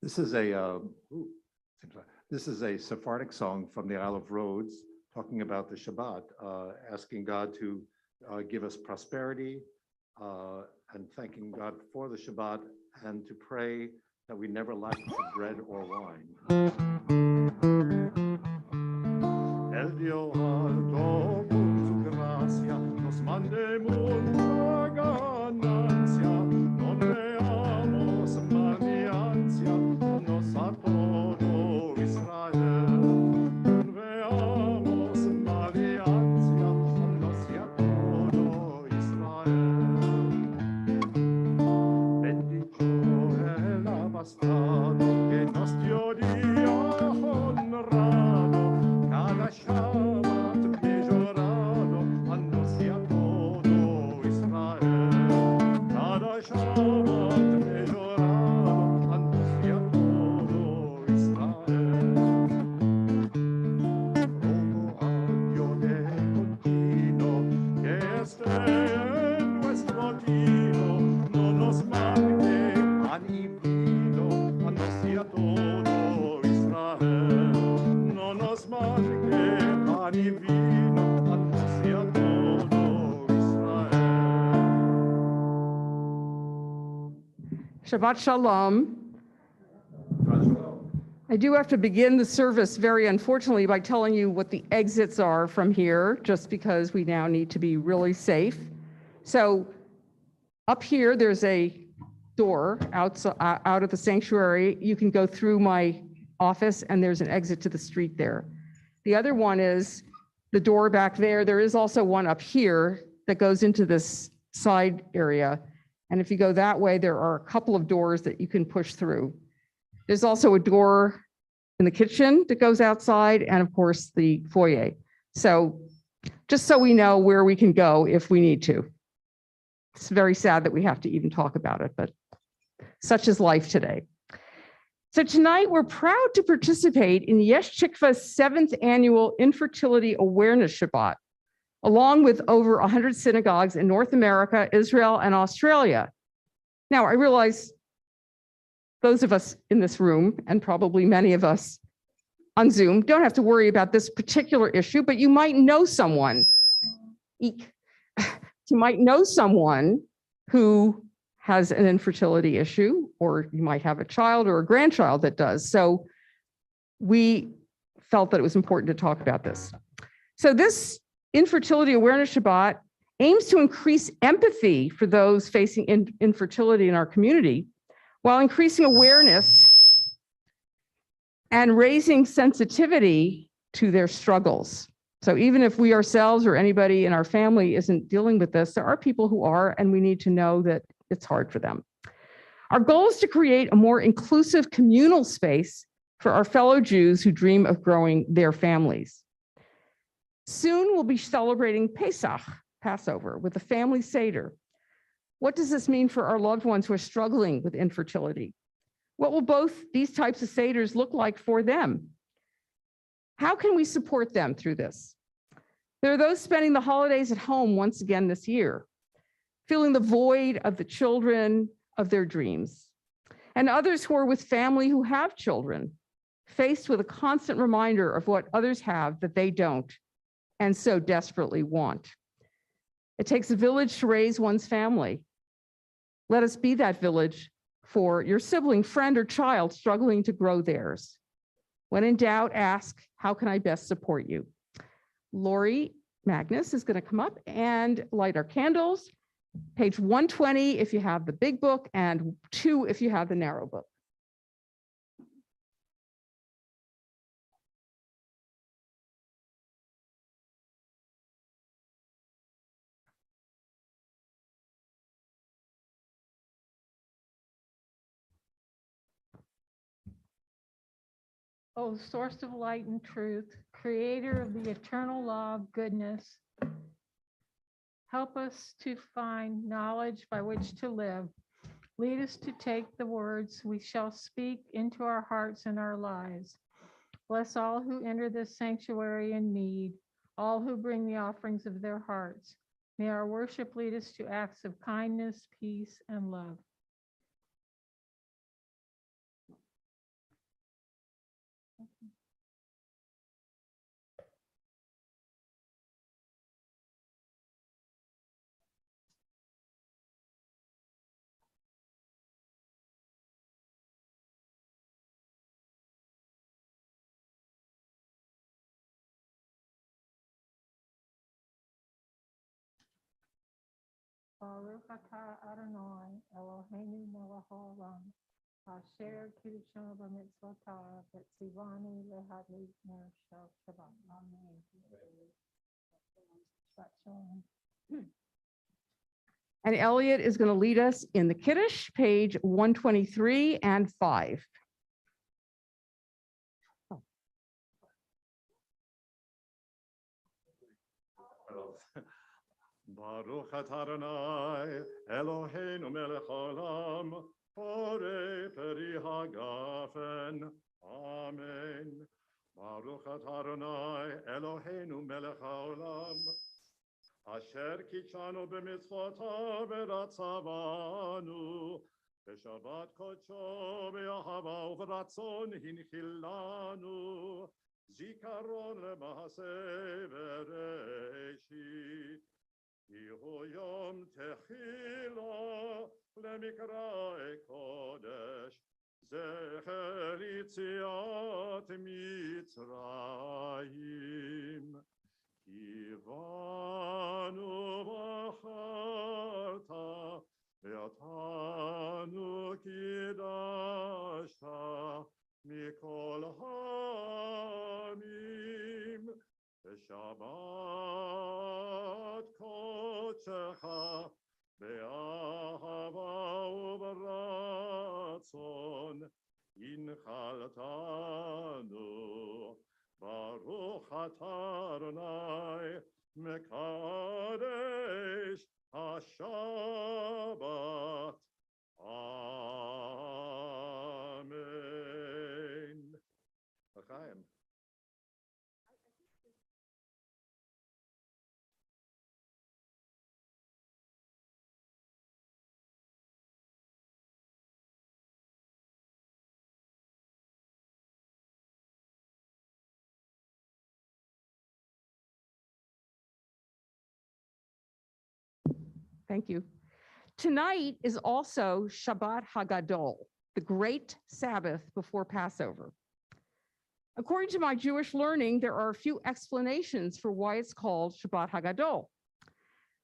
This is a this is a Sephardic song from the Isle of Rhodes, talking about the Shabbat, asking God to give us prosperity, and thanking God for the Shabbat, and to pray that we never lack for bread or wine. El Dio alto con su gracia nos mandemos a ganancia, non veamos maliancia, nos a todo Israel. Non veamos maliancia, nos a todo Israel. Bendito el abastado que nos dio día honrado, cada Shabbat mejorado, anuncia todo Israel. Cada Shabbat mejorado, anuncia todo Israel. Rogo a Dios de continuo que esté en nuestro tino, no nos mande pan y vino, anuncia todo Israel. No nos mande pan y vino, anuncia todo Israel. Shabbat Shalom. I do have to begin the service very unfortunately by telling you what the exits are from here, just because we now need to be really safe. So up here, there's a door out of the sanctuary. You can go through my office and there's an exit to the street there. The other one is the door back there. There is also one up here that goes into this side area. And if you go that way, there are a couple of doors that you can push through. There's also a door in the kitchen that goes outside, and of course the foyer. So just so we know where we can go if we need to. It's very sad that we have to even talk about it, but such is life today. So tonight we're proud to participate in Yesh Chikva's 7th annual Infertility Awareness Shabbat, along with over 100 synagogues in North America, Israel, and Australia. Now, I realize those of us in this room, and probably many of us on Zoom, don't have to worry about this particular issue, but you might know someone. Eek. You might know someone who has an infertility issue, or you might have a child or a grandchild that does. So we felt that it was important to talk about this. So this Infertility Awareness Shabbat aims to increase empathy for those facing infertility in our community, while increasing awareness and raising sensitivity to their struggles. So even if we ourselves or anybody in our family isn't dealing with this, there are people who are, and we need to know that it's hard for them. Our goal is to create a more inclusive communal space for our fellow Jews who dream of growing their families. Soon we'll be celebrating Pesach, Passover, with a family Seder. What does this mean for our loved ones who are struggling with infertility? What will both these types of Seders look like for them? How can we support them through this? There are those spending the holidays at home once again this year, feeling the void of the children of their dreams, and others who are with family who have children, faced with a constant reminder of what others have that they don't, and so desperately want. It takes a village to raise one's family. Let us be that village for your sibling, friend, or child struggling to grow theirs. When in doubt, ask, how can I best support you? Lori Magnus is going to come up and light our candles. Page 120 if you have the big book, and 2 if you have the narrow book. O source of light and truth, creator of the eternal law of goodness, help us to find knowledge by which to live. Lead us to take the words we shall speak into our hearts and our lives. Bless all who enter this sanctuary in need, all who bring the offerings of their hearts. May our worship lead us to acts of kindness, peace, and love. Baruch atah Adonai Eloheinu melech haolam asher kiddushanu b'mitzvotav v'tzivanu lehadlik ner shel Shabbat. Amen. Shabbat shalom. And Elliot is going to lead us in the Kiddush, page 123 and 5. Baruch atah Adonai Eloheinu melech haolam borei peri hagafen. Amen. Baruch atah Adonai Eloheinu melech haolam asher kitshanu b'mitzvotav v'ratzavanu b'shabbat kodsho b'ahava uv'ratzon hinchilanu zikaron lema'aseh bereshit Yehu yom techila lemikra kodesh zecher yitziat Mitzrayim Kivanu b'charta v'atanu kidashta mikol ha'amim Shabbat kodsecha be'ahava u'b'ratzon inchaltanu Baruch atah Adonai mekadesh haShabbat. Amen. L'chaim. Thank you. Tonight is also Shabbat Hagadol, the great Sabbath before Passover. According to my Jewish learning, there are a few explanations for why it's called Shabbat Hagadol.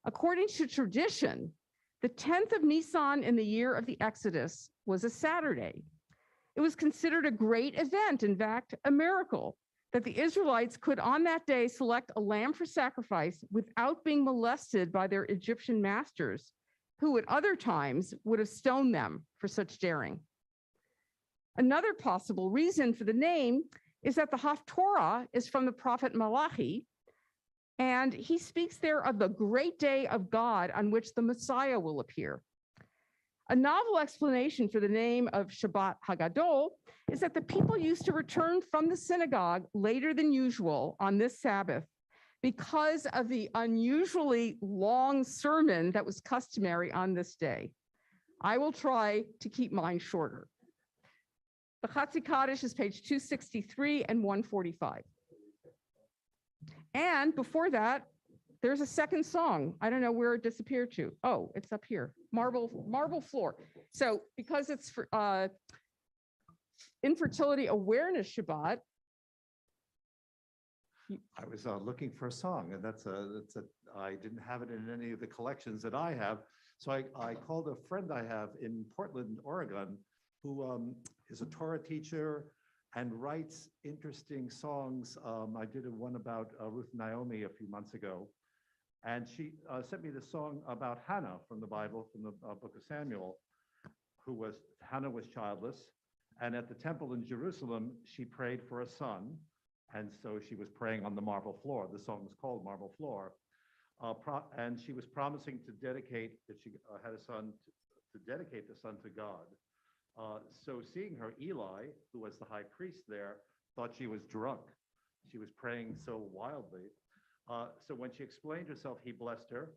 According to tradition, the 10th of Nisan in the year of the Exodus was a Saturday. It was considered a great event, in fact, a miracle, that the Israelites could on that day select a lamb for sacrifice without being molested by their Egyptian masters, who at other times would have stoned them for such daring. Another possible reason for the name is that the Haftorah is from the prophet Malachi, and he speaks there of the great day of God on which the Messiah will appear. A novel explanation for the name of Shabbat Hagadol is that the people used to return from the synagogue later than usual on this Sabbath because of the unusually long sermon that was customary on this day. I will try to keep mine shorter. The Chatzi Kaddish is page 263 and 145. And before that, there's a second song. I don't know where it disappeared to. Oh, it's up here. Marble Floor. So because it's for Infertility Awareness Shabbat. I was looking for a song, and I didn't have it in any of the collections that I have. So I called a friend I have in Portland, Oregon, who is a Torah teacher and writes interesting songs. I did one about Ruth and Naomi a few months ago. And she sent me the song about Hannah from the Bible, from the book of Samuel, Hannah was childless. And at the temple in Jerusalem, she prayed for a son. And so she was praying on the marble floor. The song was called Marble Floor. And she was promising to dedicate, if she had a son, to dedicate the son to God. So seeing her, Eli, who was the high priest there, thought she was drunk. She was praying so wildly. So when she explained herself, he blessed her.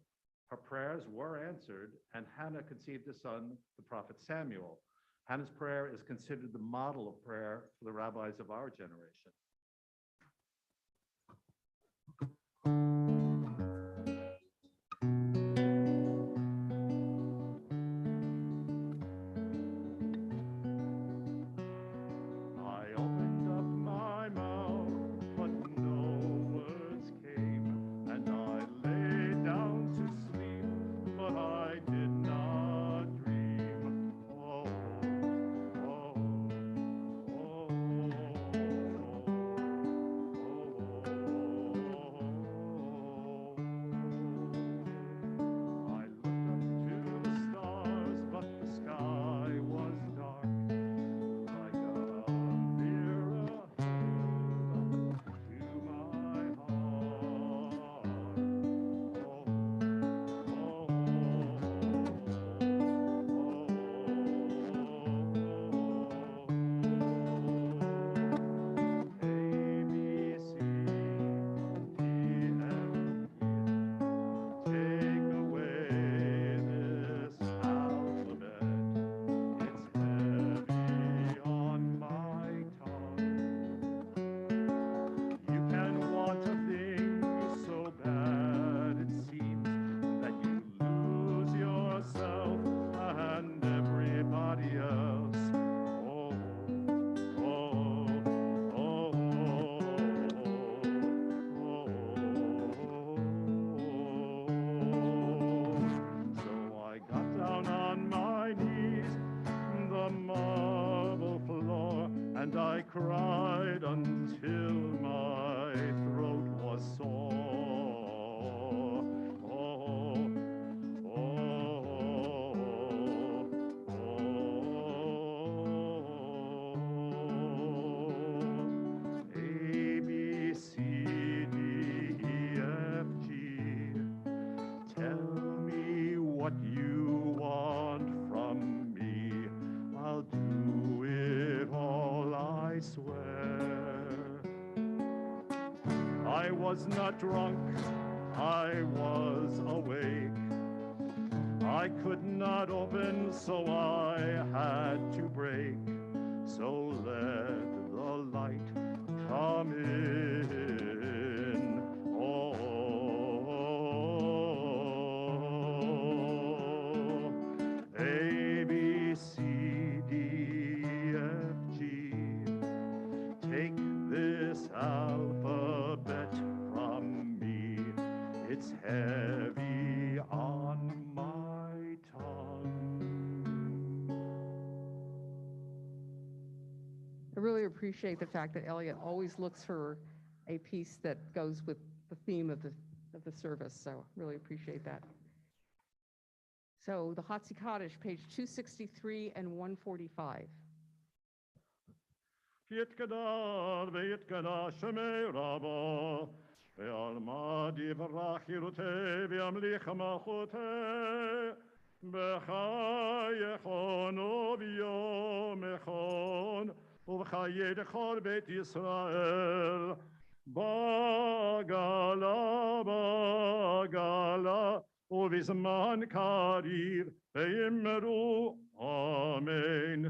Her prayers were answered, and Hannah conceived a son, the prophet Samuel. Hannah's prayer is considered the model of prayer for the rabbis of our generation. I opened up my mouth, but no words came, and I lay down to sleep, but I cried until my throat was sore. Oh, oh, oh. A, B, C, D, E, F, G. Tell me what you want from me. I'll do it all, I swear. I was not drunk, I was awake. I could not open, so I had to break. So let the light come in. Oh, A, B, C, D, F, G. Take this alphabet from me. It's heavy on my tongue. I really appreciate the fact that Elliot always looks for a piece that goes with the theme of the service, so really appreciate that. So the Hatzi Kaddish, page 263 and 145. יתקדר ויתקדש שמי רבו, ועלמד יברח חירותי וימליך מלכותי, בחייכון וביום אחד, ובחיי כל בית ישראל, בגלה בגלה, ובזמן קריב, ויאמרו אמן.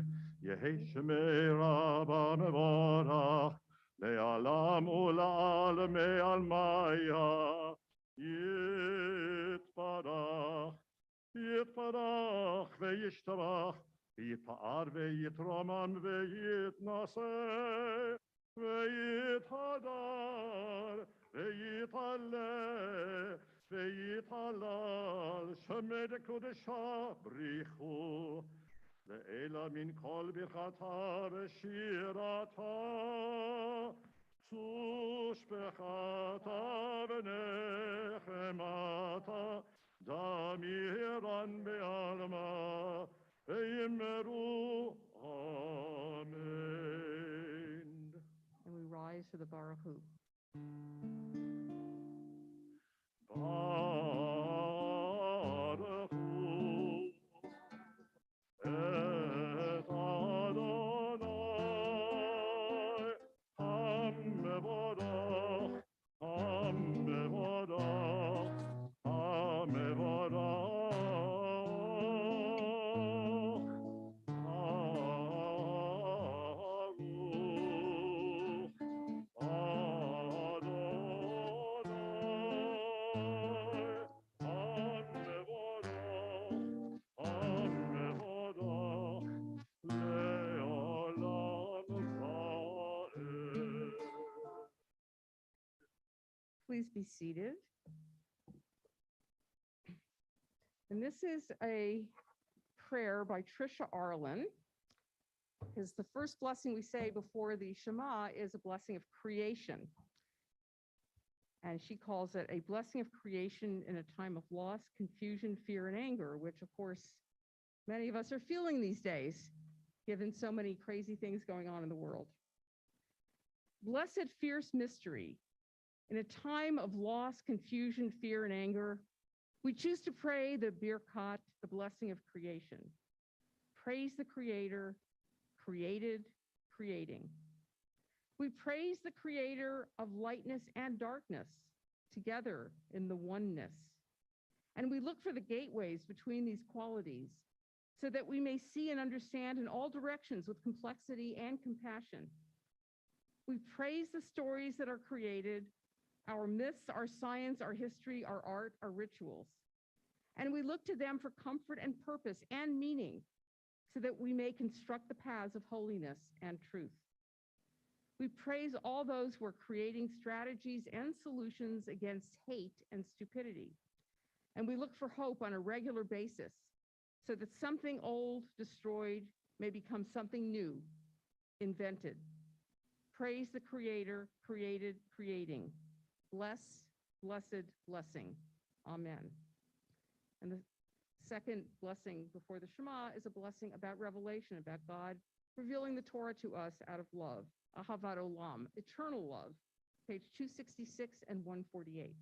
יהי שמי רבא מבורך, לעולם ולעלמי עלמיה, יתברך, יתברך וישתבח, ויתפאר ויתרומם ויתנשא, ויתהדר ויתעלה, ויתהלל שמי דקודשה בריחו. לעילה מן כל ברכתה ושירתה, צושפחתה ונחמתה, דמירן בעלמה, ויאמרו אמן. And we rise to the Baruch Hu. Baruch Hu. Et Adonai, Hamevorach, Hamevorach, Hamevorach, Please be seated. And this is a prayer by Tricia Arlen, because the first blessing we say before the Shema is a blessing of creation. And she calls it a blessing of creation in a time of loss, confusion, fear, and anger, which of course, many of us are feeling these days, given so many crazy things going on in the world. Blessed fierce mystery. In a time of loss, confusion, fear, and anger, we choose to pray the Birkat, the blessing of creation. Praise the Creator, created, creating. We praise the Creator of lightness and darkness together in the oneness. And we look for the gateways between these qualities so that we may see and understand in all directions with complexity and compassion. We praise the stories that are created, our myths, our science, our history, our art, our rituals. And we look to them for comfort and purpose and meaning so that we may construct the paths of holiness and truth. We praise all those who are creating strategies and solutions against hate and stupidity. And we look for hope on a regular basis so that something old, destroyed, may become something new, invented. Praise the Creator, created, creating. Bless, blessed, blessing. Amen. And the second blessing before the Shema is a blessing about revelation, about God revealing the Torah to us out of love. Ahavat Olam, eternal love. Page 266 and 148.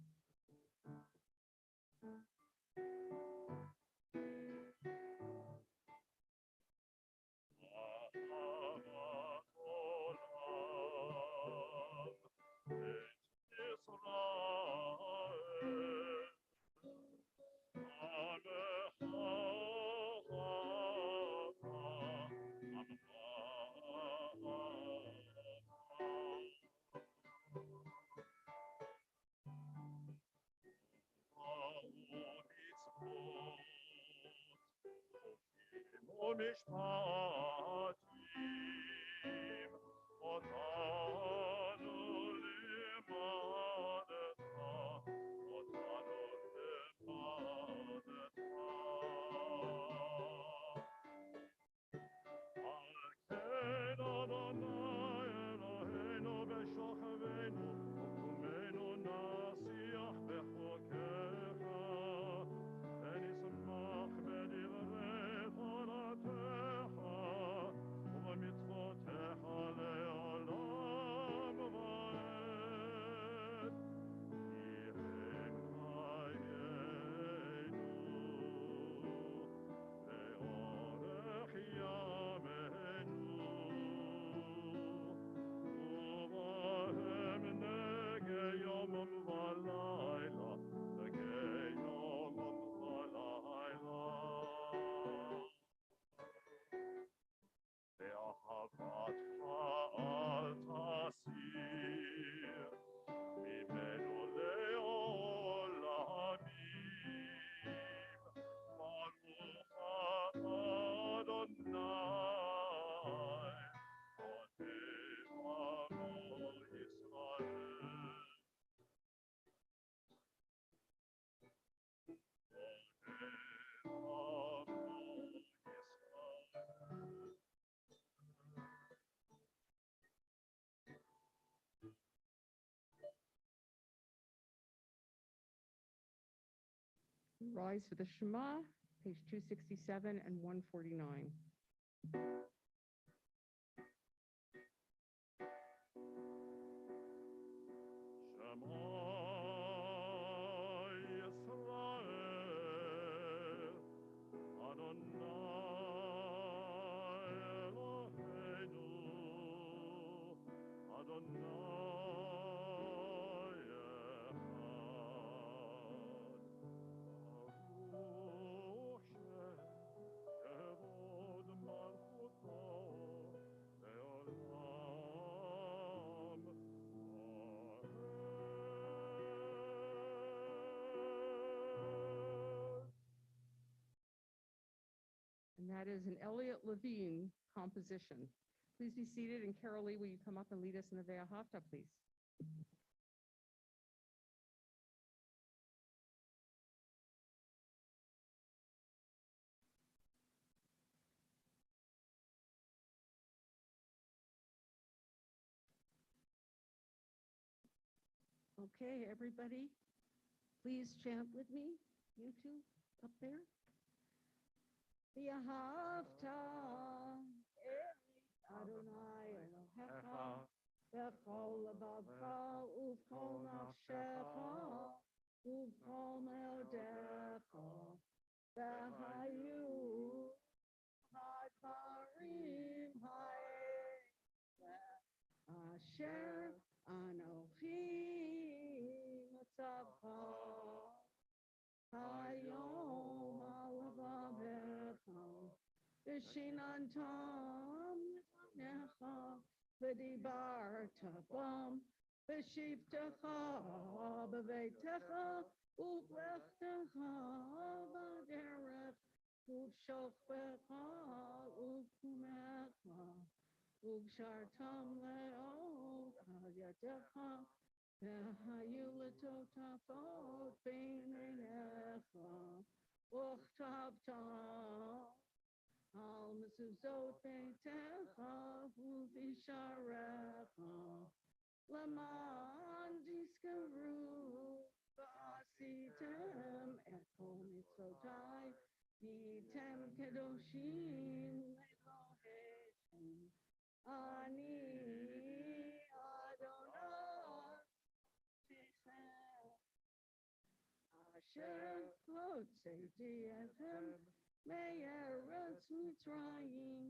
משפטים אותנו לימדך, אותנו לימדך. על כן אדוני אלוהינו בשוכבנו ובקומנו נשיח בחוקיך, ונשמח בדברי תורתך ובמצוותיך לעולם ועד. כי הם חיינו לאורך ימינו, ובהם נגע יומם ולילה, נגע יומם ולילה. באהבתך אל תסיר ממנו לעולמים. ברוך אדוני, עוטף עמו ישראל. עוטף עמו ישראל. Rise for the Shema, page 267 and 149. Shema Yisrael, Adonai Eloheinu, Adonai Echad. Baruch Shem Kevod Malchuto Leolam Amen. And that is an Elliot Levine composition. Please be seated, and Carol Lee, will you come up and lead us in the Ve'ahavta, please? Okay, everybody, please chant with me. You two up there. Ve'ahavta Adonai Elohecha b'chol levavecha u'b'chol nafshecha u'b'chol meodecha v'hayu ha'dvarim ha'ele asher Anochi mitzavcha hayom alavavecha v'shinantam lefanecha v'dibarta bam v'shivtecha b'veitecha u'blechtecha b'derech u'b'shofecha u'kumecha u'b'shartam le'od al yadecha v'hayu l'totafot b'neinecha u'chtavtam Al mezuzot beitecha u'bisharecha Laman diskaru v'asitem et kol mitzvotai v'yitem kedoshim Elohechem Ani Adonai Tishem Asher hotzeti etchem me'eretz Mitzrayim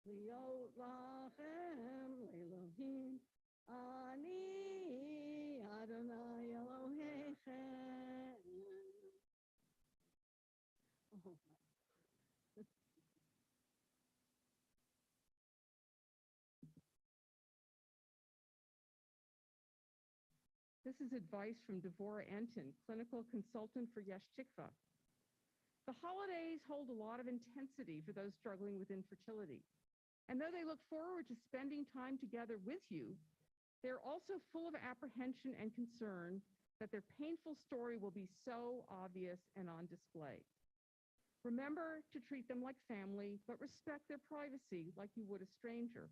liot lachem Elohim Ani Adonai Elohechem. Oh. This is advice from Devorah Enton, clinical consultant for Yesh Tikva. The holidays hold a lot of intensity for those struggling with infertility. And though they look forward to spending time together with you, they're also full of apprehension and concern that their painful story will be so obvious and on display. Remember to treat them like family, but respect their privacy like you would a stranger.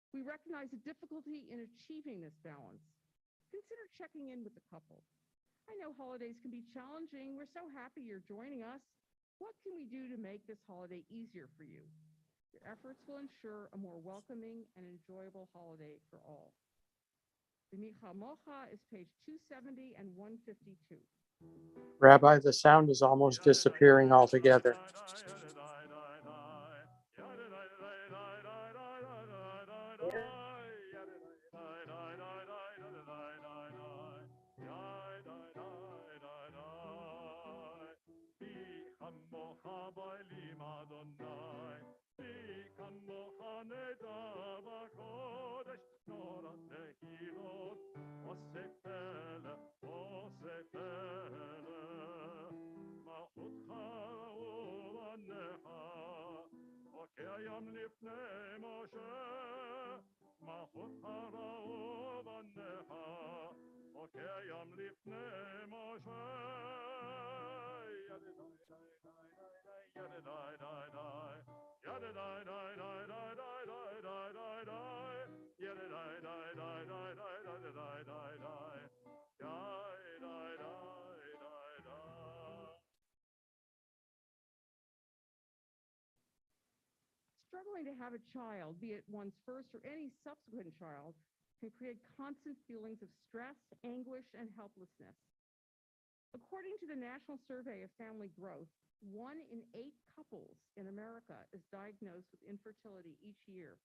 We recognize the difficulty in achieving this balance. Consider checking in with the couple. I know holidays can be challenging. We're so happy you're joining us. What can we do to make this holiday easier for you? Your efforts will ensure a more welcoming and enjoyable holiday for all. B'micha mocha is page 270 and 152. Rabbi, the sound is almost disappearing altogether. קיים לפני משה, מלכות פרעה בניך, וקיים לפני משה. Struggling to have a child, be it one's first or any subsequent child, can create constant feelings of stress, anguish, and helplessness. According to the National Survey of Family Growth, 1 in 8 couples in America is diagnosed with infertility each year.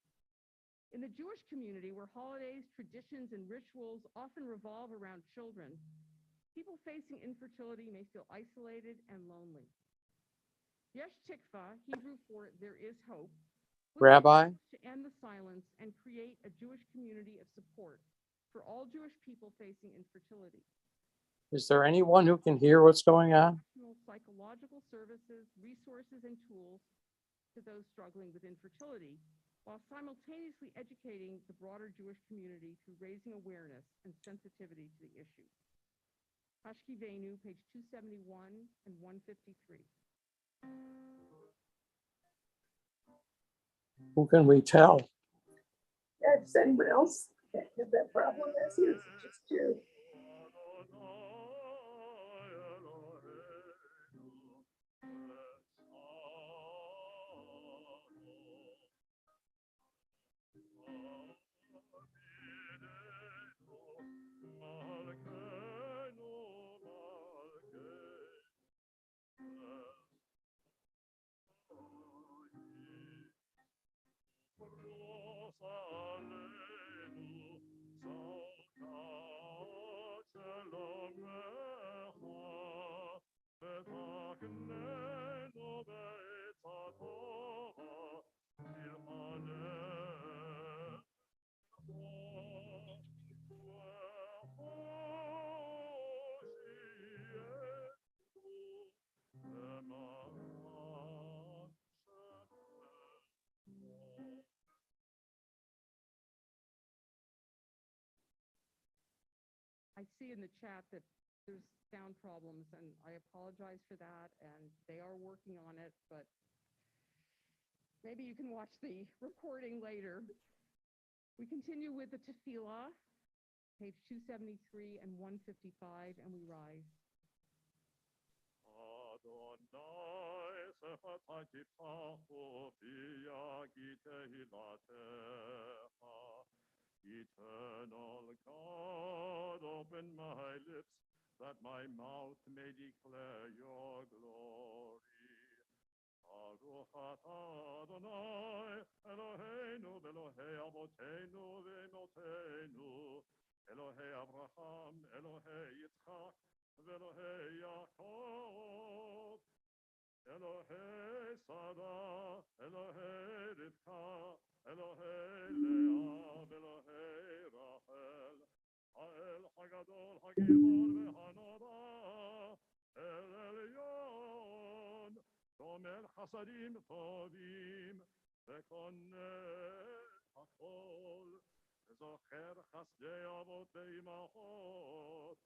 In the Jewish community, where holidays, traditions, and rituals often revolve around children, people facing infertility may feel isolated and lonely. Yesh Tikva, Hebrew for there is hope, Rabbi, to end the silence and create a Jewish community of support for all Jewish people facing infertility. is there anyone who can hear what's going on? Psychological services, resources, and tools to those struggling with infertility, while simultaneously educating the broader Jewish community through raising awareness and sensitivity to the issue. Hashkivenu, page 271 and 153. Who can we tell? Yeah, does anyone else have that problem as you? Is it just you? I see in the chat that there's sound problems, and I apologize for that, and they are working on it, but Maybe you can watch the recording later. We continue with the tefillah, page 273 and 155, and we rise. Adonai, sefatai titchachu v'yagi tehilatecha. Eternal God, open my lips, that my mouth may declare your glory. Baruch atah Adonai, Eloheinu v'Elohei Avoteinu v'Emoteinu, Elohei Abraham, Elohei Yitzchak, v'Elohei Yaakov, Elohei Sarah, Elohei Rivka, Elohei Leah, v'Elohei Rachel, Ha'el Hagadol Hagibor v'Hanora, El Elyon, Shomer Chasadim Tovim, v'Koneh Hakol, Zocher Chasdei Avot v'Imachot,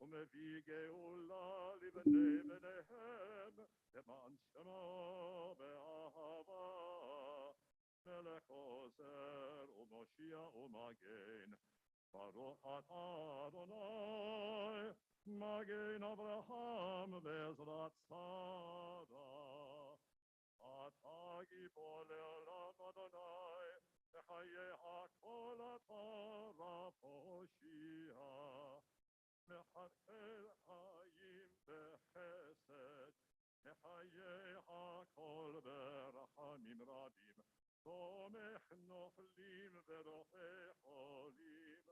ומביא גאולה לבני בניהם, למען שמו באהבה. מלך עוזר ומושיע ומגן, ברוך אתה אדוני, מגן אברהם בעזרת שרה. אתה גיבור לעולם אדוני, בחיי הכל אתה רב הושיע. מחלחל חיים בחסד, מחיי הכל ברחמים רבים, תומך נופלים ורופא חולים,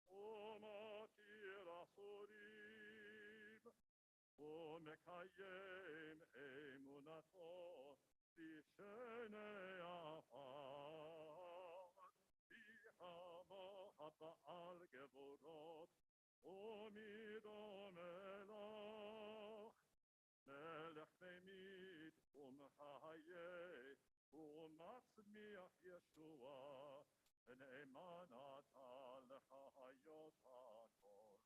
ומתיר אסורים, ומקיים אמונתו בשני עפר, ביחמו הבעל גבורות, ומדום אלוך, מלך ממית ומחיה, ומצמיח ישוע, נאמן אתה לחיות הכל.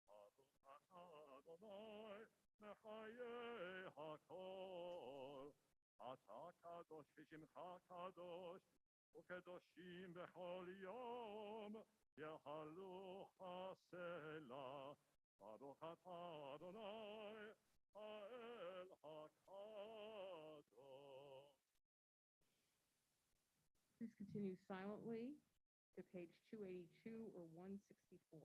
ברוך אתה אדוני, מחיה הכל. אתה קדוש ושמך קדוש, וקדושים בכל יום, יחלו הסלע. ברוך אתה אדוני, האל הקדוש. Please continue silently to page 282 or 164.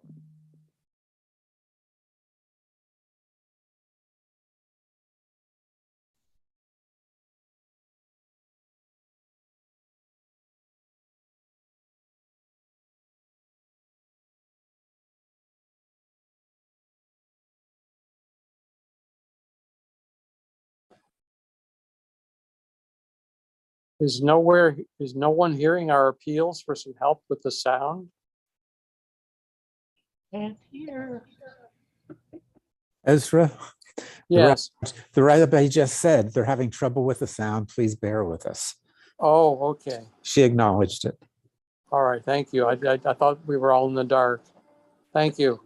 Is no one hearing our appeals for some help with the sound? Can't hear. Ezra, Yes. the rabbi just said they're having trouble with the sound. Please bear with us. Oh, okay. She acknowledged it. All right. Thank you. I thought we were all in the dark. Thank you.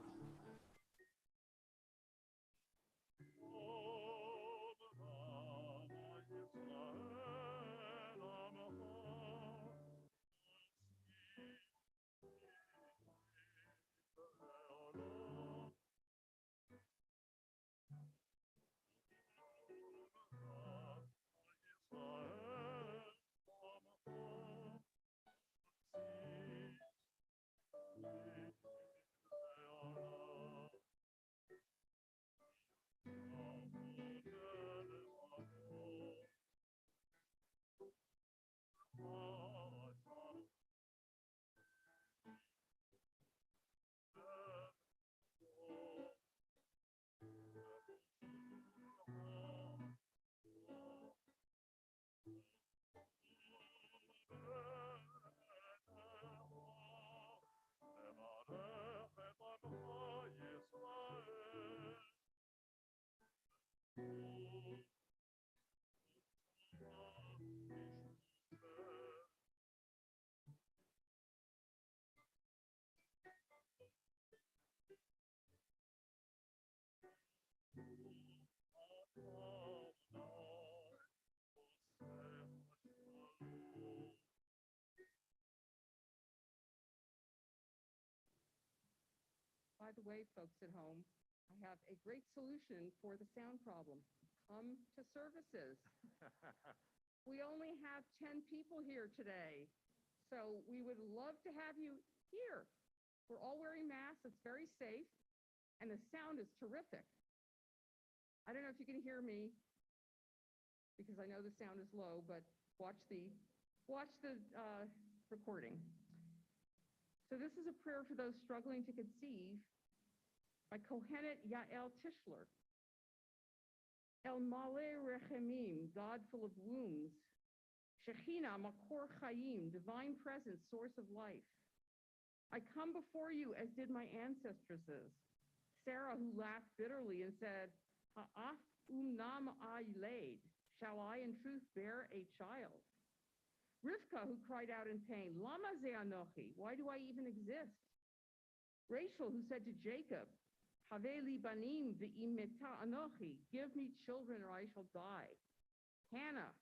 by the way, folks at home, I have a great solution for the sound problem. Come to services. We only have 10 people here today, so we would love to have you here. We're all wearing masks. It's very safe, and the sound is terrific. I don't know if you can hear me because I know the sound is low, but watch the recording. So this is a prayer for those struggling to conceive by Kohenet Yael Tischler. El Maleh Rechemim, God full of wombs. Shekhinah Makor Chaim, divine presence, source of life. I come before you as did my ancestresses. Sarah, who laughed bitterly and said, Ha'af nam ayleid, shall I in truth bear a child? Rivka, who cried out in pain, Lama ze anochi, why do I even exist? Rachel, who said to Jacob, Have li banim ve'im meta anochi, give me children or I shall die. Hannah,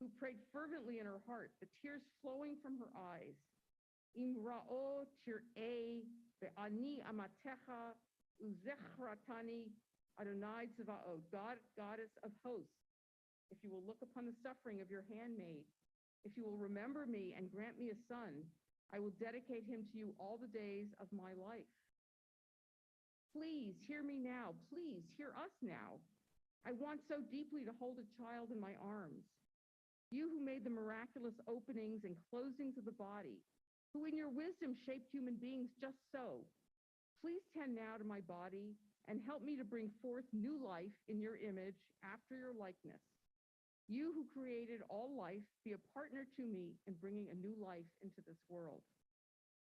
who prayed fervently in her heart, the tears flowing from her eyes. Imra'o tir'ei ve'ani amatecha uzechratani Adonai Tzvaot, God, goddess of hosts. If you will look upon the suffering of your handmaid, if you will remember me and grant me a son, I will dedicate him to you all the days of my life. Please hear me now. Please hear us now. I want so deeply to hold a child in my arms. You who made the miraculous openings and closings of the body, who in your wisdom shaped human beings just so, please tend now to my body and help me to bring forth new life in your image after your likeness. You who created all life, be a partner to me in bringing a new life into this world.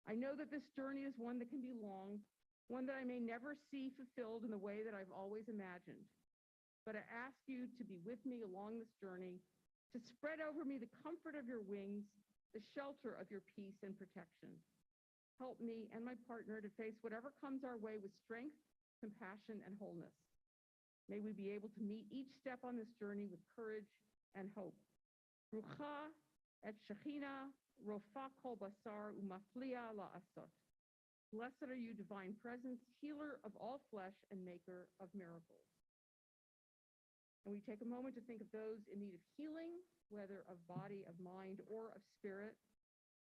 I know that this journey is one that can be long, one that I may never see fulfilled in the way that I've always imagined. But I ask you to be with me along this journey, to spread over me the comfort of your wings, the shelter of your peace and protection. Help me and my partner to face whatever comes our way with strength, compassion, and wholeness. May we be able to meet each step on this journey with courage and hope. Rucha et Shekhinah rofa kol basar umaflia la'asot. Blessed are you, divine presence, healer of all flesh and maker of miracles. And we take a moment to think of those in need of healing, whether of body, of mind, or of spirit.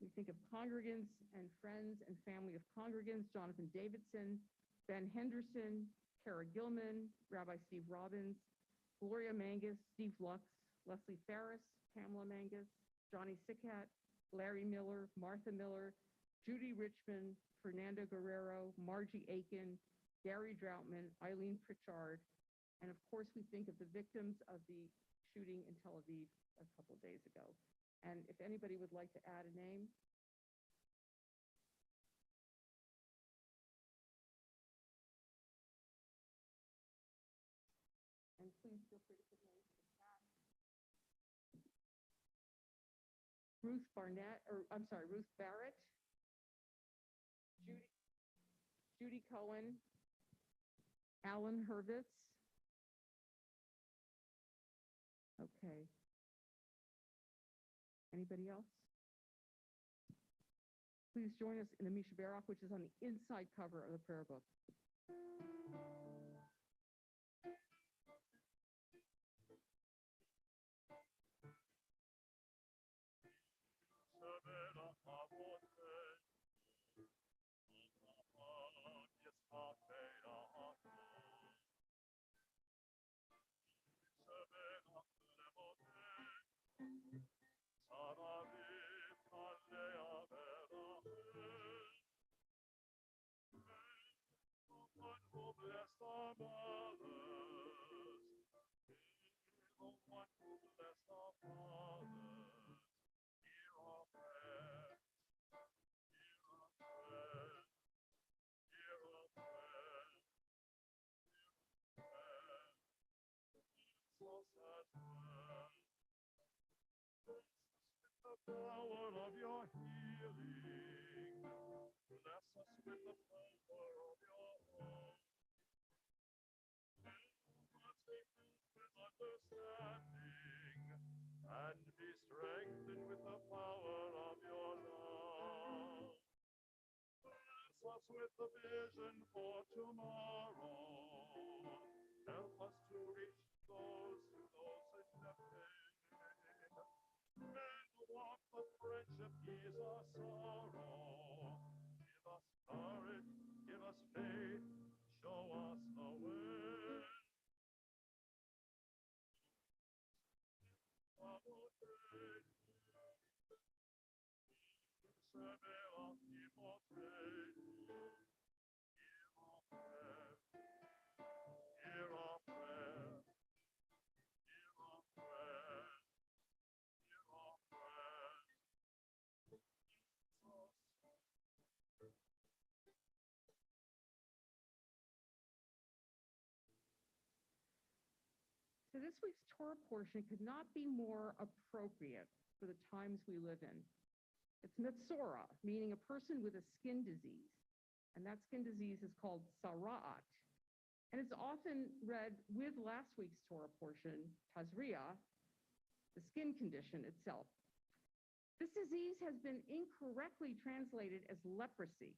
We think of congregants and friends and family of congregants, Jonathan Davidson, Ben Henderson, Kara Gilman, Rabbi Steve Robbins, Gloria Mangus, Steve Lux, Leslie Ferris, Pamela Mangus, Johnny Sikat, Larry Miller, Martha Miller, Judy Richmond, Fernando Guerrero, Margie Aiken, Gary Droutman, Eileen Pritchard, and of course we think of the victims of the shooting in Tel Aviv a couple of days ago. And if anybody would like to add a name. And please feel free to put names in the chat. Ruth Barrett, Judy Cohen, Alan Hurwitz. Okay. Anybody else? Please join us in the Misha Barak, which is on the inside cover of the prayer book. Power of your healing, bless us with the power of your own. Let's be filled with understanding and be strengthened with the power of your love. Bless us with the vision for tomorrow. Help us to reach those in need. Mend the warmth of friendship, ease our sorrow. Give us courage, give us faith, show us the way. So this week's Torah portion could not be more appropriate for the times we live in. It's Metzora, meaning a person with a skin disease. And that skin disease is called Sara'at. And it's often read with last week's Torah portion, Tazria, the skin condition itself. This disease has been incorrectly translated as leprosy.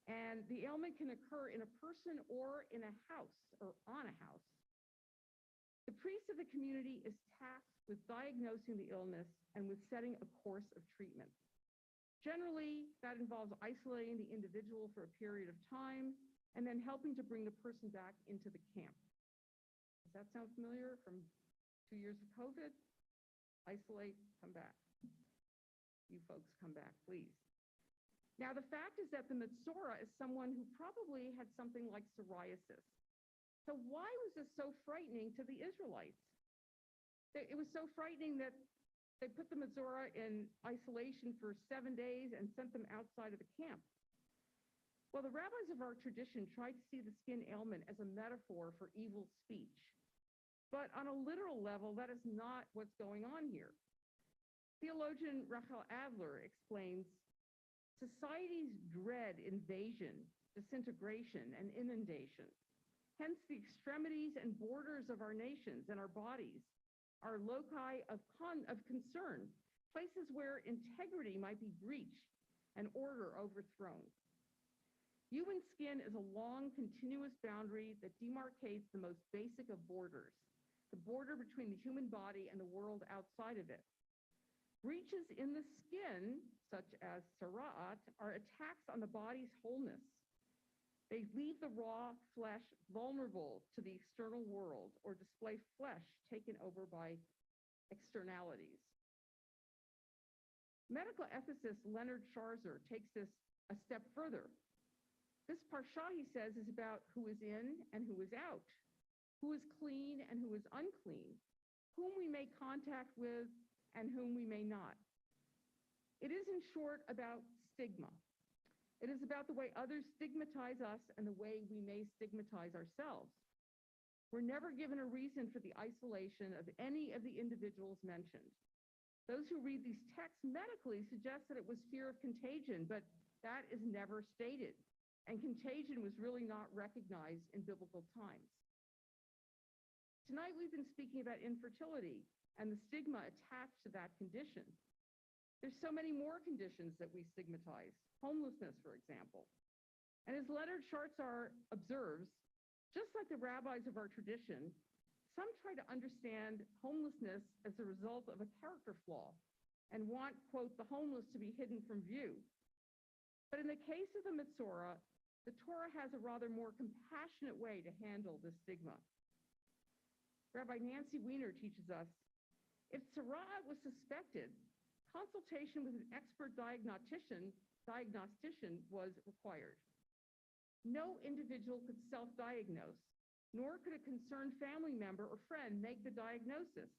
And the ailment can occur in a person or in a house or on a house. The priest of the community is tasked with diagnosing the illness and with setting a course of treatment. Generally, that involves isolating the individual for a period of time and then helping to bring the person back into the camp. Does that sound familiar from 2 years of COVID? Isolate, come back. You folks come back, please. Now, the fact is that the Metzora is someone who probably had something like psoriasis. So why was this so frightening to the Israelites? It was so frightening that they put the Metzora in isolation for 7 days and sent them outside of the camp. Well, the rabbis of our tradition tried to see the skin ailment as a metaphor for evil speech. But on a literal level, that is not what's going on here. Theologian Rachel Adler explains, societies dread invasion, disintegration, and inundation. Hence, the extremities and borders of our nations and our bodies are loci of concern, places where integrity might be breached and order overthrown. Human skin is a long, continuous boundary that demarcates the most basic of borders, the border between the human body and the world outside of it. Breaches in the skin, such as sara'at, are attacks on the body's wholeness. They leave the raw flesh vulnerable to the external world or display flesh taken over by externalities. Medical ethicist Leonard Scharzer takes this a step further. This parsha, he says, is about who is in and who is out, who is clean and who is unclean, whom we make contact with and whom we may not. It is, in short, about stigma. It is about the way others stigmatize us and the way we may stigmatize ourselves. We're never given a reason for the isolation of any of the individuals mentioned. Those who read these texts medically suggest that it was fear of contagion, but that is never stated. And contagion was really not recognized in biblical times. Tonight, we've been speaking about infertility and the stigma attached to that condition. There's so many more conditions that we stigmatize, homelessness, for example. And as Leonard Scharzer observes, just like the rabbis of our tradition, some try to understand homelessness as a result of a character flaw and want, quote, the homeless to be hidden from view. But in the case of the Metzora, the Torah has a rather more compassionate way to handle this stigma. Rabbi Nancy Weiner teaches us, if sara'at was suspected, consultation with an expert diagnostician was required. No individual could self-diagnose, nor could a concerned family member or friend make the diagnosis.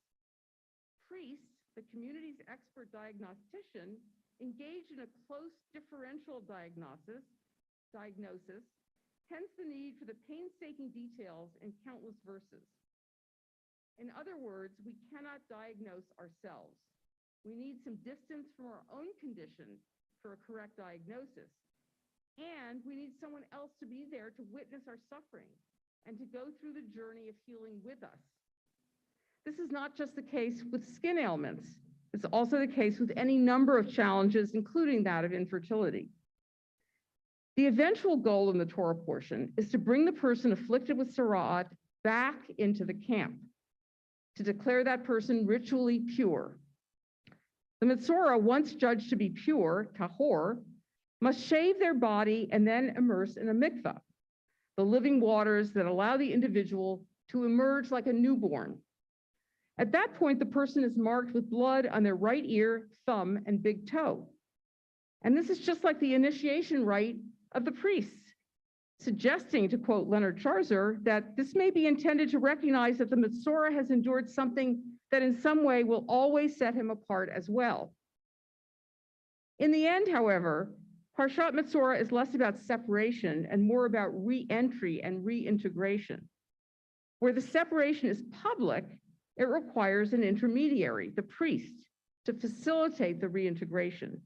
Priests, the community's expert diagnostician, engaged in a close differential diagnosis, hence the need for the painstaking details in countless verses. In other words, we cannot diagnose ourselves. We need some distance from our own condition for a correct diagnosis. And we need someone else to be there to witness our suffering and to go through the journey of healing with us. This is not just the case with skin ailments. It's also the case with any number of challenges, including that of infertility. The eventual goal in the Torah portion is to bring the person afflicted with Sara'at back into the camp, to declare that person ritually pure. The Metzora, once judged to be pure, tahor, must shave their body and then immerse in a mikvah, the living waters that allow the individual to emerge like a newborn. At that point, the person is marked with blood on their right ear, thumb, and big toe. And this is just like the initiation rite of the priests, suggesting, to quote Leonard Charzer, that this may be intended to recognize that the Metzora has endured something that in some way will always set him apart as well. In the end, however, Parshat Metzora is less about separation and more about re-entry and reintegration. Where the separation is public, it requires an intermediary, the priest, to facilitate the reintegration.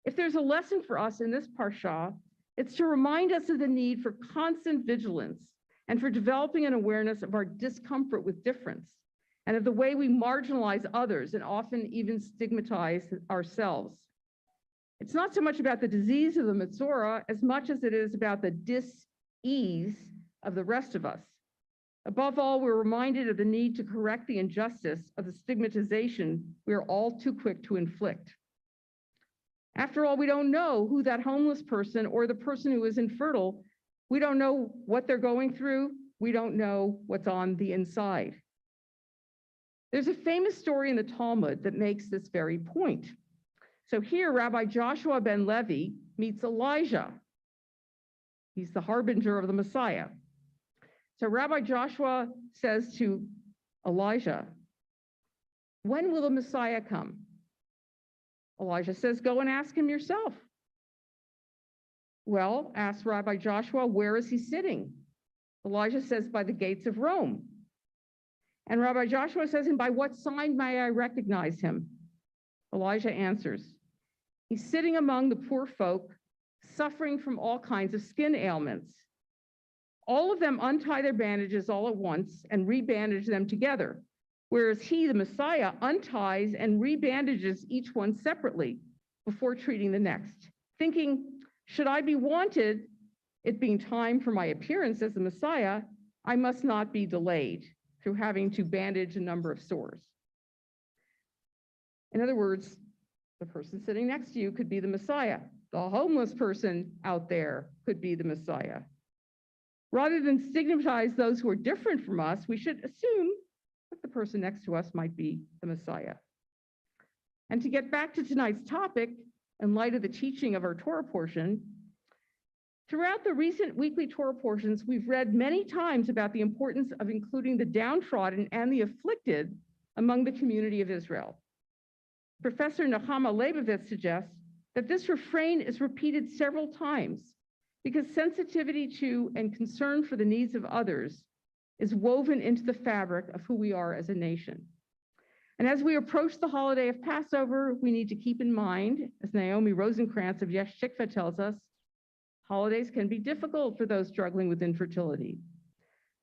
If there's a lesson for us in this parsha, it's to remind us of the need for constant vigilance and for developing an awareness of our discomfort with difference and of the way we marginalize others and often even stigmatize ourselves. It's not so much about the disease of the Metzora as much as it is about the dis-ease of the rest of us. Above all, we're reminded of the need to correct the injustice of the stigmatization we are all too quick to inflict. After all, we don't know who that homeless person or the person who is infertile, we don't know what they're going through. We don't know what's on the inside. There's a famous story in the Talmud that makes this very point. So here, Rabbi Joshua ben Levi meets Elijah. He's the harbinger of the Messiah. So Rabbi Joshua says to Elijah, "When will the Messiah come?" Elijah says, "Go and ask him yourself." Well, asks Rabbi Joshua, "Where is he sitting?" Elijah says, "By the gates of Rome." And Rabbi Joshua says, "And by what sign may I recognize him?" Elijah answers, "He's sitting among the poor folk, suffering from all kinds of skin ailments. All of them untie their bandages all at once and rebandage them together, whereas he, the Messiah, unties and rebandages each one separately before treating the next, thinking, should I be wanted, it being time for my appearance as the Messiah, I must not be delayed through having to bandage a number of sores." In other words, the person sitting next to you could be the Messiah. The homeless person out there could be the Messiah. Rather than stigmatize those who are different from us, we should assume that the person next to us might be the Messiah. And to get back to tonight's topic, in light of the teaching of our Torah portion, throughout the recent weekly Torah portions, we've read many times about the importance of including the downtrodden and the afflicted among the community of Israel. Professor Nechama Leibovitz suggests that this refrain is repeated several times because sensitivity to and concern for the needs of others is woven into the fabric of who we are as a nation. And as we approach the holiday of Passover, we need to keep in mind, as Naomi Rosenkrantz of Yesh Tikva tells us, holidays can be difficult for those struggling with infertility.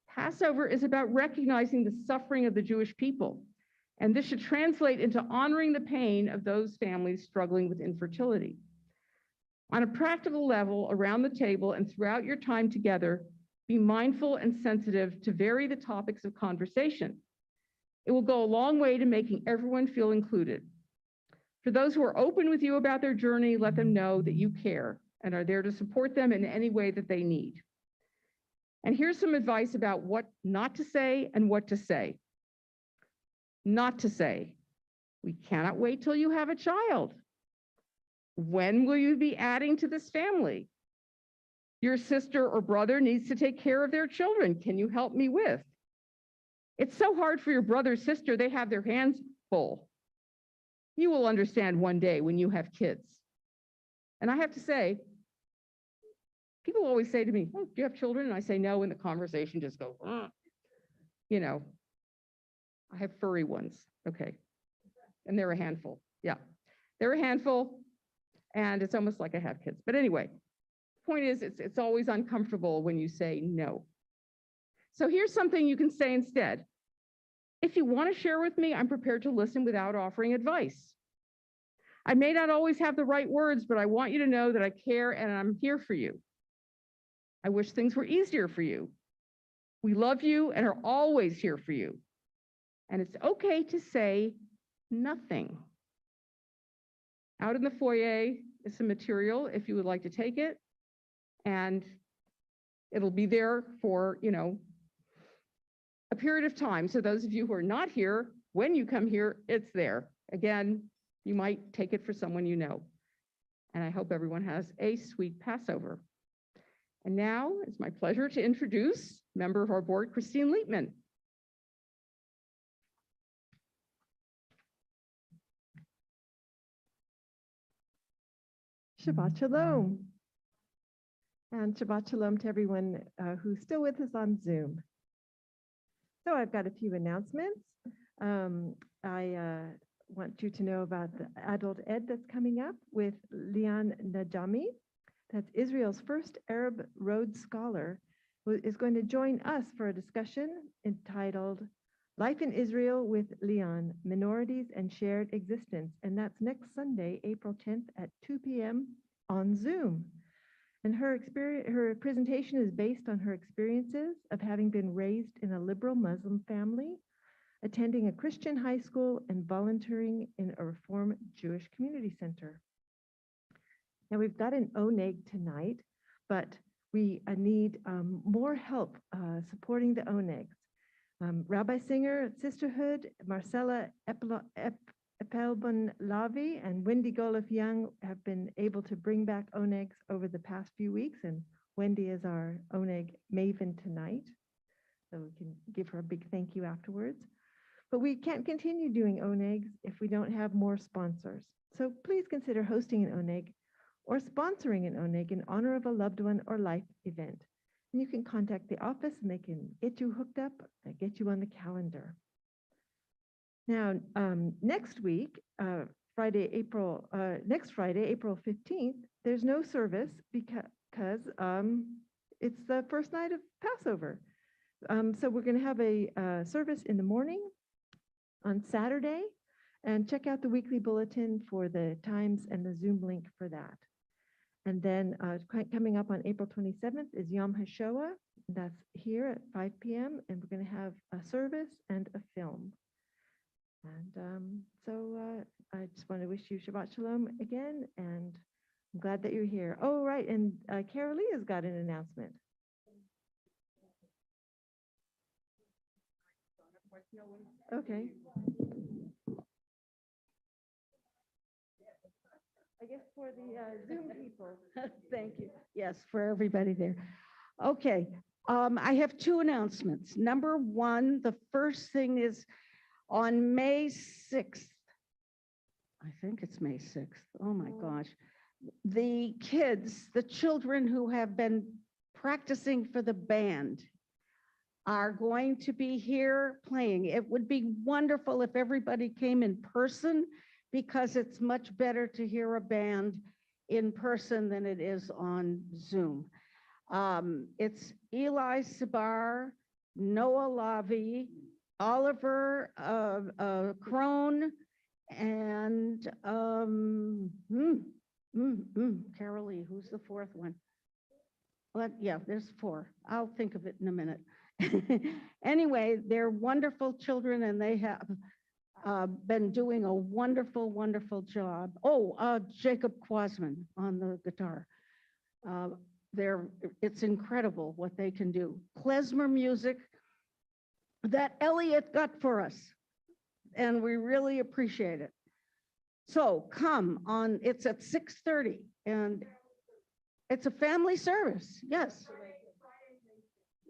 Passover is about recognizing the suffering of the Jewish people, and this should translate into honoring the pain of those families struggling with infertility. On a practical level, around the table and throughout your time together, be mindful and sensitive to vary the topics of conversation. It will go a long way to making everyone feel included. For those who are open with you about their journey, let them know that you care and are there to support them in any way that they need. And here's some advice about what not to say and what to say. Not to say, we cannot wait till you have a child. When will you be adding to this family? Your sister or brother needs to take care of their children. Can you help me with? It's so hard for your brother or sister, they have their hands full. You will understand one day when you have kids. And I have to say, people always say to me, "Oh, do you have children?" And I say no, and the conversation just goes, you know, I have furry ones, okay. And they're a handful, yeah. They're a handful, and it's almost like I have kids. But anyway, the point is, it's always uncomfortable when you say no. So here's something you can say instead. If you want to share with me, I'm prepared to listen without offering advice. I may not always have the right words, but I want you to know that I care and I'm here for you. I wish things were easier for you. We love you and are always here for you. And it's okay to say nothing. Out in the foyer is some material if you would like to take it. And it'll be there for, a period of time. So those of you who are not here, when you come here, it's there. Again, you might take it for someone you know. And I hope everyone has a sweet Passover. And now it's my pleasure to introduce member of our board, Christine Liebman. Shabbat Shalom. And Shabbat Shalom to everyone who's still with us on Zoom. So I've got a few announcements. I want you to know about the Adult Ed that's coming up with Lian Najami. That's Israel's first Arab Rhodes Scholar, who is going to join us for a discussion entitled Life in Israel with Lian, Minorities and Shared Existence. And that's next Sunday, April 10th at 2 p.m. on Zoom. And her presentation is based on her experiences of having been raised in a liberal Muslim family, attending a Christian high school, and volunteering in a Reform Jewish community center. Now we've got an oneg tonight, but we need more help supporting the onegs. Rabbi Singer, Sisterhood, Marcella Epelbon-Lavi, and Wendy Golof-Young have been able to bring back onegs over the past few weeks, and Wendy is our oneg maven tonight, so we can give her a big thank you afterwards. But we can't continue doing onegs if we don't have more sponsors. So please consider hosting an oneg or sponsoring an oneg in honor of a loved one or life event. And you can contact the office and they can get you hooked up and get you on the calendar. Now, next week, next Friday, April 15th, there's no service because it's the first night of Passover. So we're going to have a service in the morning on Saturday, and check out the weekly bulletin for the times and the Zoom link for that. And then coming up on April 27th is Yom HaShoah. That's here at 5 p.m. And we're going to have a service and a film. And so I just want to wish you Shabbat Shalom again, and I'm glad that you're here. Oh, right, and Carol Lee has got an announcement. Okay. I guess for the Zoom people. Thank you. Yes, for everybody there. Okay, I have two announcements. Number one, the first thing is on May 6th. I think it's May 6th. Oh my gosh. The kids, the children who have been practicing for the band are going to be here playing. It would be wonderful if everybody came in person, because it's much better to hear a band in person than it is on Zoom. It's Eli Sabar, Noah Lavi, Oliver Crone, and Carol Lee, who's the fourth one? Well, yeah, there's four. I'll think of it in a minute. Anyway, they're wonderful children, and they have been doing a wonderful, wonderful job. Oh, Jacob Quasman on the guitar. It's incredible what they can do. Klezmer music that Elliot got for us, and we really appreciate it. So come on, it's at 6:30, and it's a family service, yes.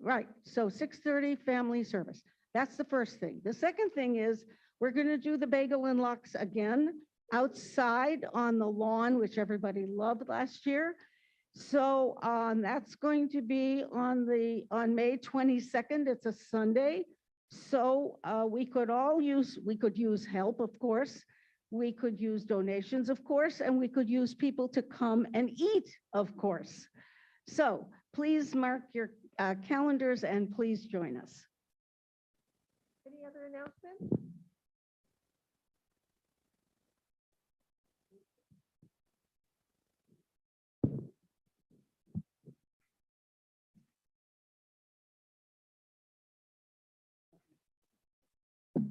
Right, so 6:30 family service. That's the first thing. The second thing is we're going to do the bagel and lox again outside on the lawn, which everybody loved last year. So that's going to be on May 22nd. It's a Sunday. So we could use help, of course. We could use donations, of course, and we could use people to come and eat, of course. So please mark your calendars and please join us. Any other announcements?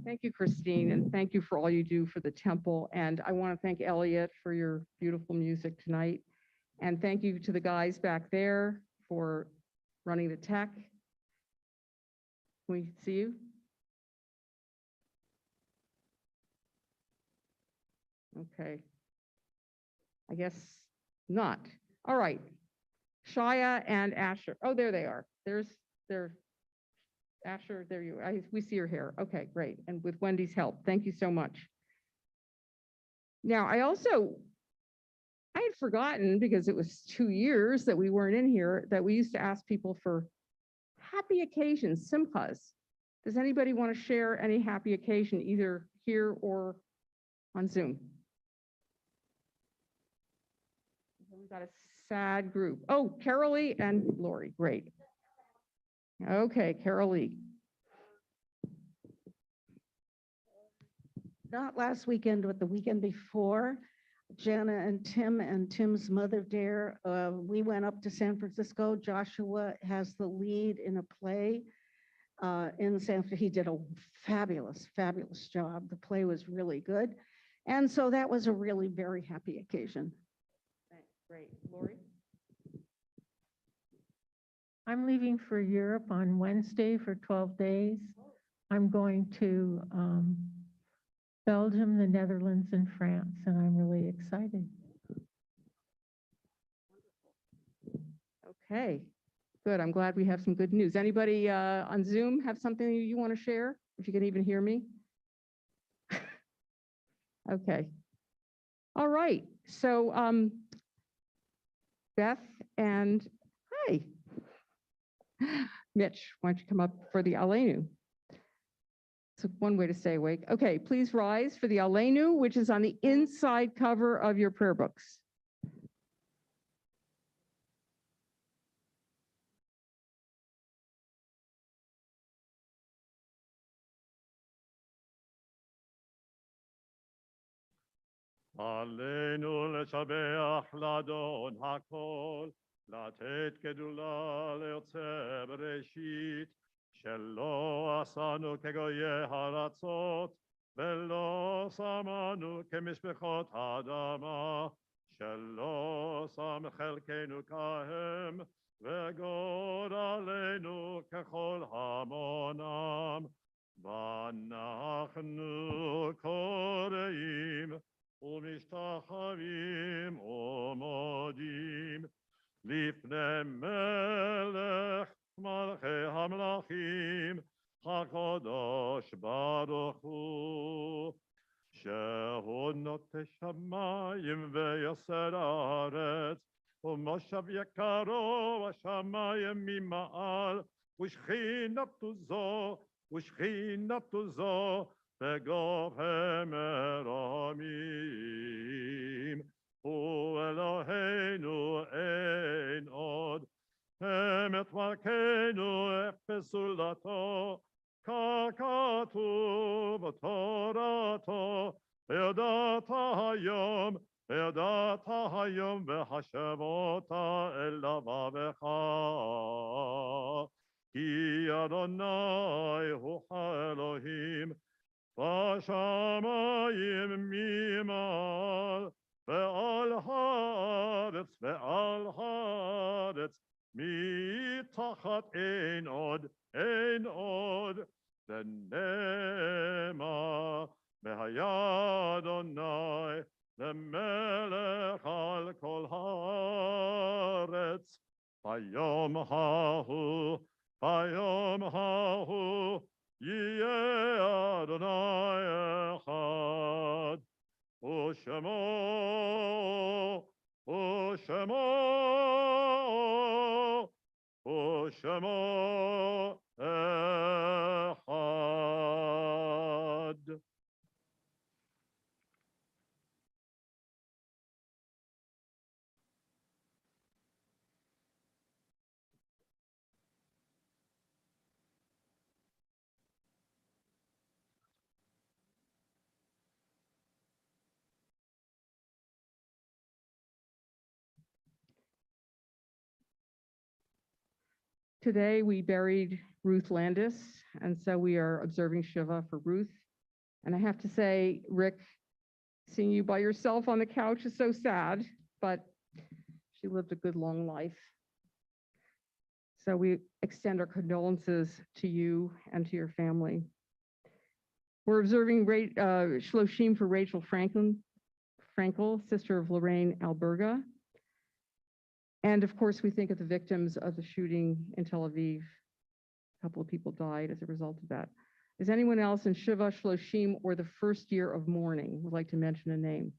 Thank you, Christine, and thank you for all you do for the temple. And I want to thank Elliot for your beautiful music tonight. And thank you to the guys back there for running the tech. Can we see you? Okay. I guess not. All right. Shia and Asher. Oh, there they are. There's Asher. There you are. We see your hair. Okay, great. And with Wendy's help. Thank you so much. Now, I had forgotten, because it was 2 years that we weren't in here, that we used to ask people for happy occasions, simchas. Does anybody want to share any happy occasion, either here or on Zoom? We've got a sad group. Oh, Carolee and Lori, great. Okay, Carolee. Not last weekend, but the weekend before, Jana and Tim's mother Dare, we went up to San Francisco. Joshua has the lead in a play in San Francisco. He did a fabulous, fabulous job. The play was really good. And so that was a really very happy occasion. Thanks, great. Lori? I'm leaving for Europe on Wednesday for 12 days. I'm going to Belgium, the Netherlands, and France, and I'm really excited. Okay, good. I'm glad we have some good news. Anybody on Zoom have something you want to share? If you can even hear me? Okay. All right. So Beth and hi. Mitch, why don't you come up for the Aleinu? It's one way to stay awake. Okay, please rise for the Aleinu, which is on the inside cover of your prayer books. עלינו לשבח לאדון הכל, לתת גדולה ליוצר בראשית, שלא עשנו כגויי הארצות, ולא שמנו כמשפחות האדמה, שלא שם חלקנו כהם, וגורלנו ככל המונם. ואנחנו קוראים ומשתחווים ומודים לפני מלך מלכי המלכים הקדוש ברוך הוא, שהוא נוטה שמיים ויסר הארץ, ומושב יקרו השמיים ממעל, ושכינתו זו בגובה מרמים. הוא אלוהינו אין עוד, אמת מלכנו אפס זולתו, ככתוב בתורתו, וידעת היום והשבות אל לבבך. כי אדוני הוא האלוהים, בשמיים ממעל, ועל הארץ מתחת אין עוד, ונאמר, והיה אדוני למלך על כל הארץ. ביום ההוא יהיה אדוני אחד, ושמו אחד. Today we buried Ruth Landis. And so we are observing Shiva for Ruth. And I have to say, Rick, seeing you by yourself on the couch is so sad, but she lived a good long life. So we extend our condolences to you and to your family. We're observing Shloshim for Rachel Frankel, sister of Lorraine Alberga. And of course, we think of the victims of the shooting in Tel Aviv. A couple of people died as a result of that. Is anyone else in Shiva, Shloshim, or the first year of mourning would like to mention a name?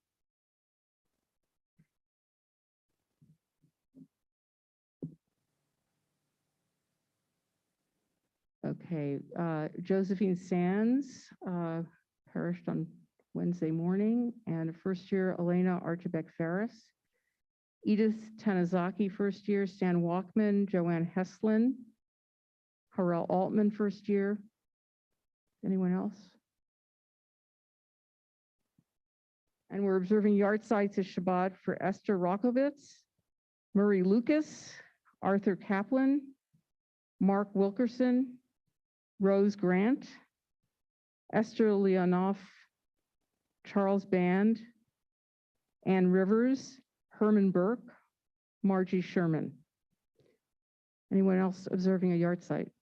Okay, Josephine Sands perished on Wednesday morning, and first year Elena Archibek Ferris. Edith Tanizaki, first year, Stan Walkman, Joanne Heslin, Harel Altman, first year. Anyone else? And we're observing yard sites of Shabbat for Esther Rokovitz, Murray Lucas, Arthur Kaplan, Mark Wilkerson, Rose Grant, Esther Leonoff, Charles Band, Ann Rivers, Herman Burke, Margie Sherman. Anyone else observing a yard site?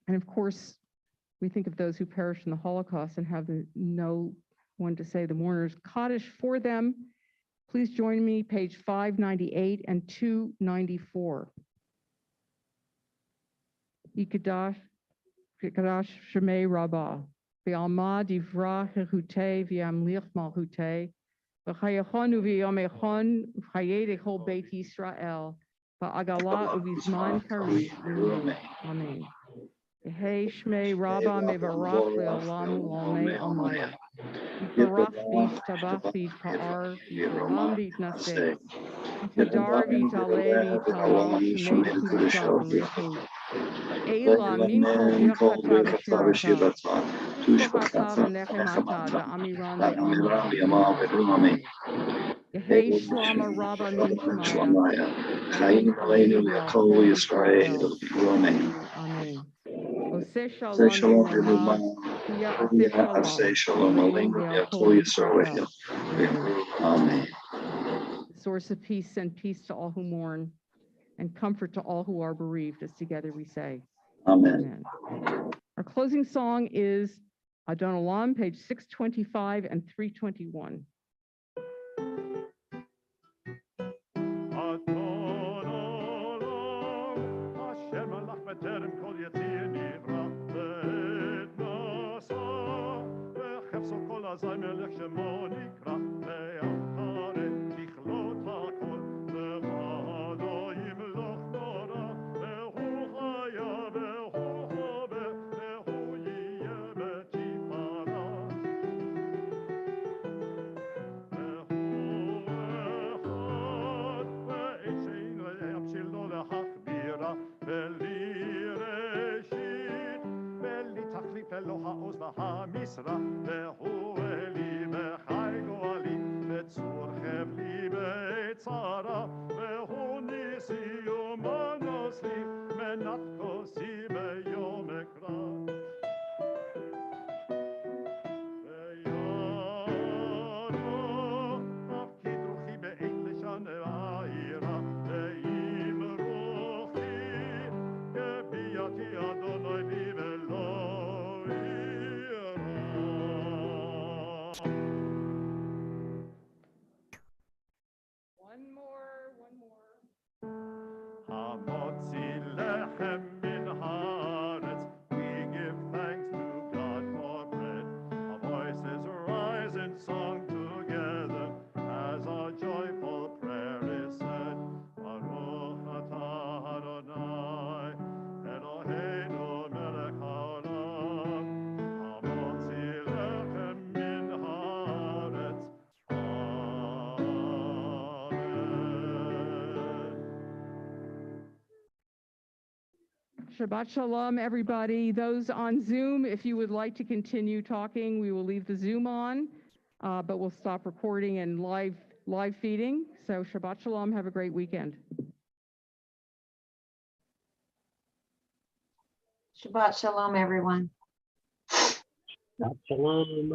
And of course, we think of those who perished in the Holocaust and have no one to say the mourners Kaddish for them. Please join me, page 598 and 294. Yikadash Shemei Rabbah, V'alma Divra Hechutei V'amlich Malchutei, V'chayachon U'v'yomechon V'chayei Dechol Beit Yisrael, V'agala U'v'zman Karish V'yimenu. Amen. Yehi Shmei Rabbah Mevarach Le'olam U'olmei Almaya. Yikarach V'yishtabach V'yitpa'ar V'yitolam V'yitnaseh. Yitadar V'yitaleh V'yitalal Shmei Kedusha B'richu. Ela Minchol Birchata V'shirata. Tushbachata V'nechemata V'amiran V'amah. Yehi Shlama Rabbah Min Shemaya. Chaim Aleinu V'Kol Yisrael. Amen. Oseh Shalom V'Ruma. Aseh Shalom Aleinu V'Kol Yisrael. Amen. Source of peace, and peace to all who mourn, and comfort to all who are bereaved, as together we say. Amen. Our closing song is Adon Olam, page 625 and 321. Shabbat Shalom, everybody. Those on Zoom, if you would like to continue talking, we will leave the Zoom on. but we'll stop recording and live feeding. So Shabbat Shalom. Have a great weekend. Shabbat Shalom, everyone. Shalom.